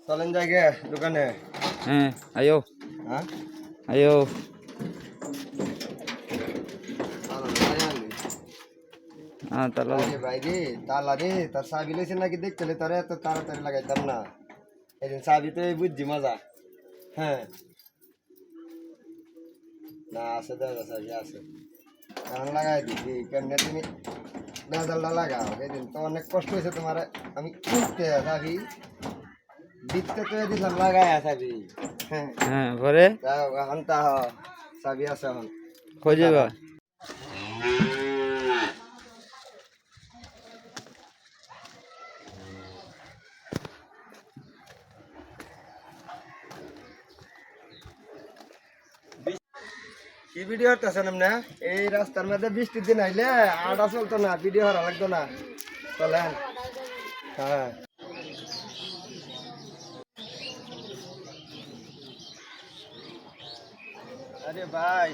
চলেন জায়গা দোকানে। হ্যাঁ আয়ো হ্যাঁ আয়ো। তাহলে ভাই রে তালা রে তার চাবি লইছে নাকি দেখতে তোরে এত তাড়াতাড়ি লাগাইতাম না। এদিন চাবি তো বুঝছি মজা। হ্যাঁ না আছে দাদা চাবি আছে এখন লাগাই দিচ্ছি কেমনে তুমি দাদালটা লাগাও। এদিন তো অনেক কষ্ট হয়েছে তোমার আমি কিনতে চাবি দিতে তো দিলাম লাগাই চাবি। হ্যাঁ হ্যাঁ পরে এখন তা চাবি আছে এখন কই যাবা? কি ভিডিও হতেছেন না এই রাস্তার মধ্যে বৃষ্টির দিন আইলে আটা চলতো না, ভিডিও হারা লাগতো না। চলেন। হ্যাঁ আরে ভাই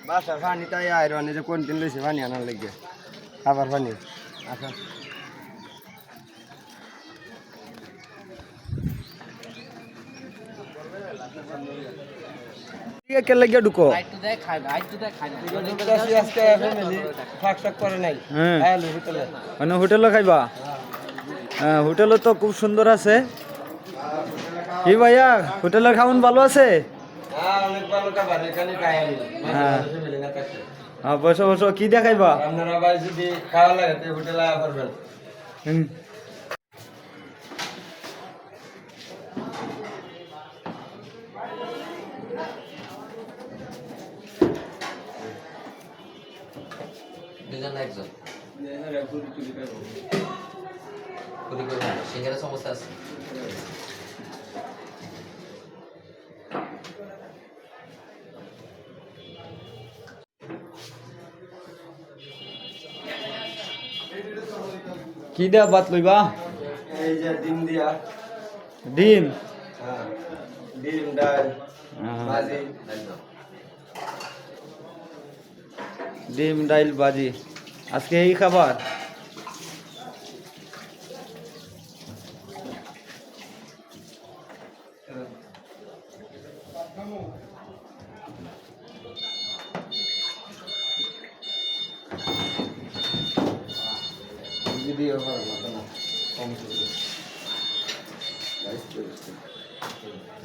বাসার পানি তাই আইরন যে কোন দিন লইছে পানি আনার লাগে খাবার পানি। আচ্ছা কে লাগিয়ে ঢুকো করে নাই। হ্যাঁ মানে হোটেলও খাইবা? হ্যাঁ হোটেলও তো খুব সুন্দর আছে। কি ভাইয়া হোটেলের খাওয়ান ভালো আছে? অনেক ভালো খাবার এখানে খাই আমি। হ্যাঁ বসো বসো। কি দেখাইবা? আপনারা ভাই যদি খাওয়া লাগে তো হোটেলে আয়া করবেন। হুম দুজন না একজন পুরি করে না সিঙ্গারা সমস্যা আছে। কি দেয়া বাত লইবা? এই যে ডিম দিয়া। ডিম হ্যাঁ ডিম ডাল ভাজি। ডিম ডাইল বাজি আজকে এই খাবার? ভিডিও করার মতো না কম করে।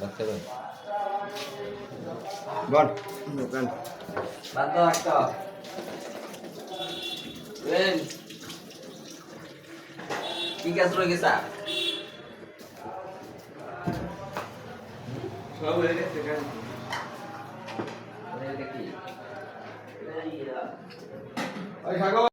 রাখতে পারেন বল দোকান বাদ দাও একটা কি গ্যাস রয়ে গেছে সব হয়ে গেছে কেন দেখি ওই খাগো।